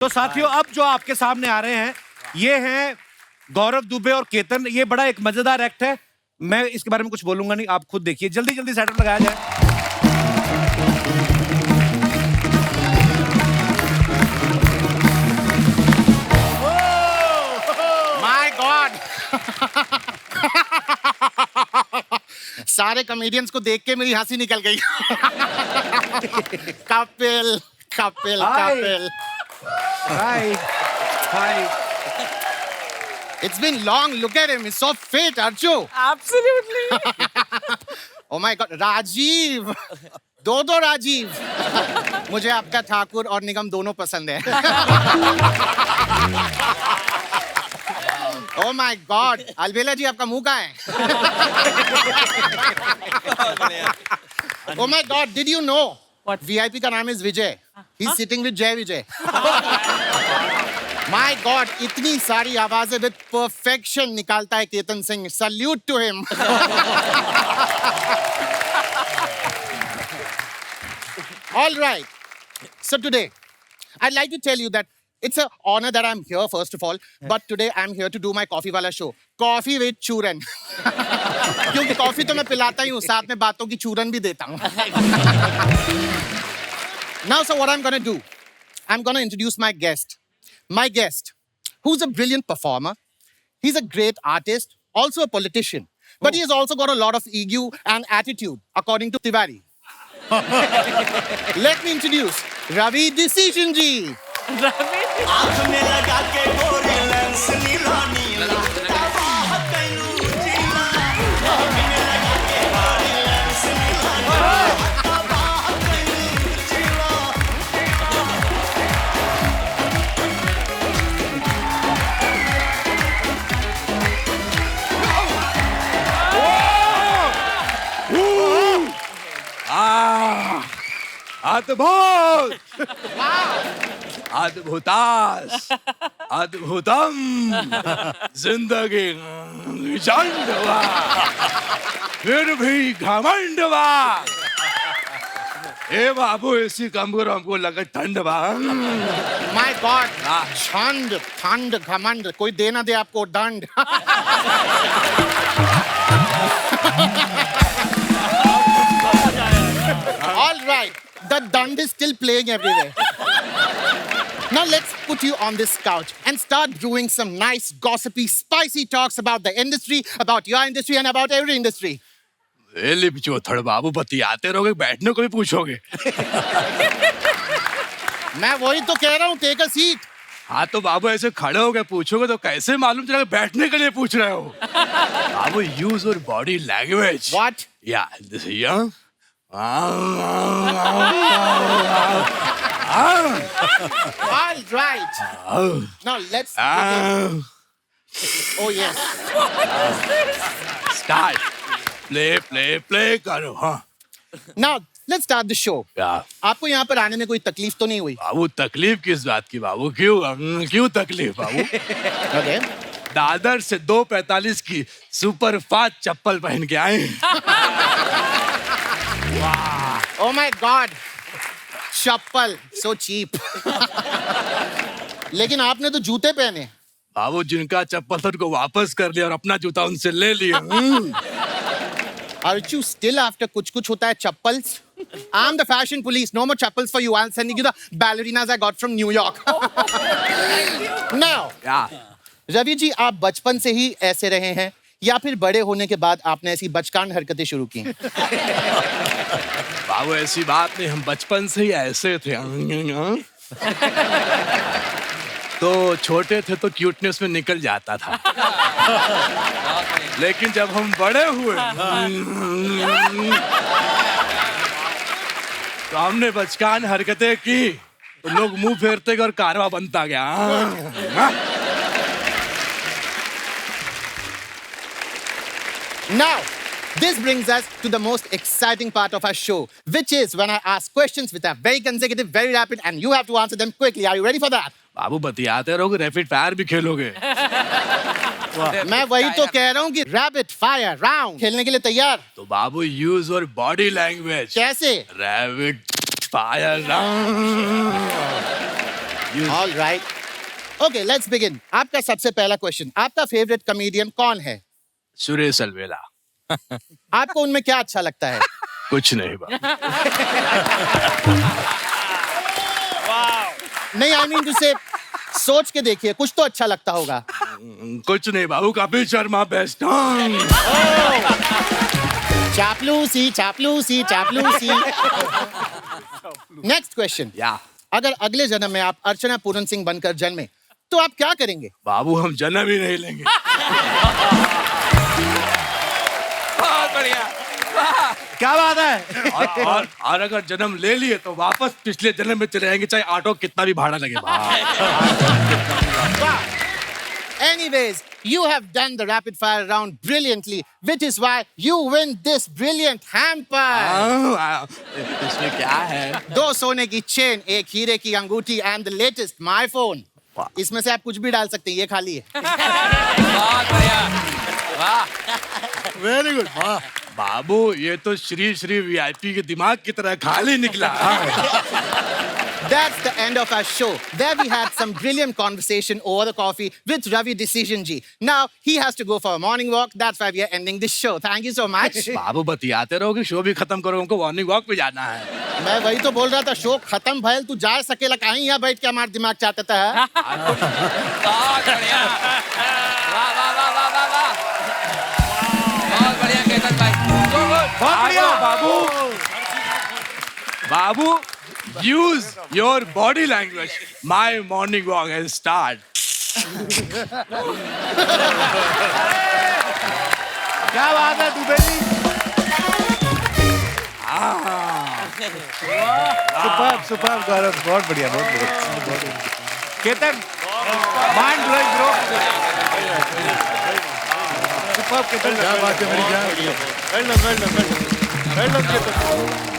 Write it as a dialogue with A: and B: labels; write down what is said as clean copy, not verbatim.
A: तो साथियों अब जो आपके सामने आ रहे हैं ये हैं गौरव दुबे और केतन। ये बड़ा एक मजेदार एक्ट है, मैं इसके बारे में कुछ बोलूंगा नहीं, आप खुद देखिए। जल्दी जल्दी सेटअप लगाया जाए।
B: माय गॉड सारे कॉमेडियंस को देख के मेरी हंसी निकल गई। कपिल कपिल कपिल
A: हाय हाय।
B: It's been long. Look at him. He's so fit, Arju.
C: Absolutely.
B: Oh my God. Rajiv. दो राजीव। मुझे आपका ठाकुर और निगम दोनों पसंद है। Oh my God. अलबेला जी आपका मुंह कहाँ है? Oh my God. Did you know?
C: What?
B: VIP का नाम is Vijay. He's sitting with Jay Vijay. My God, इतनी सारी आवाजें with perfection निकालता है Ketan Singh. Salute to him. All right. So today, I'd like to tell you that it's an honor that I'm here, first of all. But today, I'm here to do my coffee wala show. Coffee with chूरन. क्योंकि coffee तो मैं पिलाता ही हूँ, साथ में बातों की चूरन भी देता हूँ. Now, so what I'm going to do, I'm going to introduce my guest. My guest, who's a brilliant performer. He's a great artist, also a politician. But he has also got a lot of ego and attitude, according to Tiwari. Let me introduce Ravi Decision Ji.
D: अद्भुत अद्भुतास अद्भुतम जिंदगी झंडवा फिर भी घमंडवा। ए बाबू ऐसी कम करो, हमको लगा ठंड बा।
B: My God, ठंड ठंड घमंड, कोई दे ना दे आपको दंड। All right, the dund is still playing everywhere. Now let's put you on this couch and start brewing some nice, gossipy, spicy talks about the industry, about your industry, and about every industry.
D: लिप चौथड़ बाबू बतियाते रहोगे, बैठने को भी पूछोगे।
B: मैं वही तो कह रहा हूँ, take a seat.
D: हाँ तो बाबू ऐसे खड़े हो गए पूछोगे तो कैसे मालूम चलेगा बैठने के लिए पूछ रहे हो। बाबू use your body language.
B: What?
D: Yeah, this is young.
B: All right. Now let's begin. Oh yes.
D: Start. Play करो हाँ।
B: Now let's start the show.
D: क्या?
B: आपको यहाँ पर आने में कोई तकलीफ तो नहीं हुई?
D: बाबू तकलीफ किस बात की बाबू? क्यों तकलीफ बाबू?
B: Okay.
D: दादर से 2:45 की सुपर फास्ट चप्पल पहन के आए।
B: Oh my God. Chappal so cheap. लेकिन आपने तो जूते पहने.
D: बाबू जिनका चप्पल था उनको वापस कर लिया और अपना जूता उनसे ले लिया।
B: Aren't you still after कुछ होता है chappals? I'm the fashion police. No more chappals for you. I'm sending you the ballerinas I got from New York. Now,
D: क्या?
B: रवि जी, आप बचपन से ही ऐसे रहे हैं या फिर बड़े होने के बाद आपने ऐसी बचकान हरकतें शुरू की?
D: बाबू ऐसी बात नहीं, हम बचपन से ही ऐसे थे। तो छोटे थे तो क्यूटनेस में निकल जाता था, लेकिन जब हम बड़े हुए तो हमने बचकान हरकतें की तो लोग मुंह फेरते गए और कारवा बनता गया।
B: Now, this brings us to the most exciting part of our show, which is when I ask questions which are very consecutive, very rapid, and you have to answer them quickly. Are you ready for that?
D: बाबू बतियाते रहोगे, rapid fire भी खेलोगे।
B: मैं वही तो कह रहा हूँ कि रैपिड फायर राउंड खेलने के लिए तैयार?
D: तो बाबू यूज और बॉडी लैंग्वेज।
B: कैसे?
D: Rapid fire round.
B: All right. Okay, let's begin. आपका सबसे पहला क्वेश्चन, आपका फेवरेट कॉमेडियन कौन है?
D: सुरेश अलवेला।
B: आपको उनमें क्या अच्छा लगता है?
D: कुछ नहीं बाबू।
B: नहीं, आई मीन टू से सोच के देखिए, कुछ तो अच्छा लगता होगा।
D: कुछ नहीं बाबू, कपिल शर्मा बेस्ट।
B: चापलूसी, चापलूसी, चापलूसी। नेक्स्ट क्वेश्चन,
D: या
B: अगर अगले जन्म में आप अर्चना पूरन सिंह बनकर जन्मे तो आप क्या करेंगे?
D: बाबू हम जन्म ही नहीं लेंगे।
C: बहुत बढ़िया।
A: क्या बात है?
D: और अगर जन्म ले लिए तो वापस पिछले जन्म में चले जाएंगे, चाहे ऑटो कितना भी भाड़ा लगे।
B: Anyways, you have done the rapid fire round brilliantly, which is why you win this brilliant hamper.
D: इसमें क्या है?
B: 2 सोने की चेन, 1 हीरे की अंगूठी and the latest my phone. इसमें से आप कुछ भी डाल सकते हैं, ये खाली है।
C: बहुत बढ़िया। वाह।
D: Very good. बाबू ये तो श्री श्री वीआईपी के दिमाग की तरह खाली निकला।
B: That's the end of our show. There we had some brilliant conversation over the coffee with Ravi Decision ji. Now he has to go for a morning walk. That's why we are ending this show. Thank you so much.
D: बाबू बतियाते रहोगे, show भी खत्म करो, उनको morning walk पे जाना है।
B: मैं वही तो बोल रहा था, शो खत्म भइल, तू जा सकेला कहीं यहाँ बैठ के हमारा दिमाग चाटता है।
C: बहुत बढ़िया। वाह वाह वाह वाह वाह वाह। बहुत बढ़िया केतन भाई।
A: बहुत बढ़िया
D: बाबू। बाबू use your body language. My morning walk has started.
A: क्या बात है दुबे जी? सुपर गौरव, बहुत बढ़िया, बहुत बढ़िया। Ketan mind blowing bro. Super Ketan, क्या बात है मेरी जान। Well done Ketan.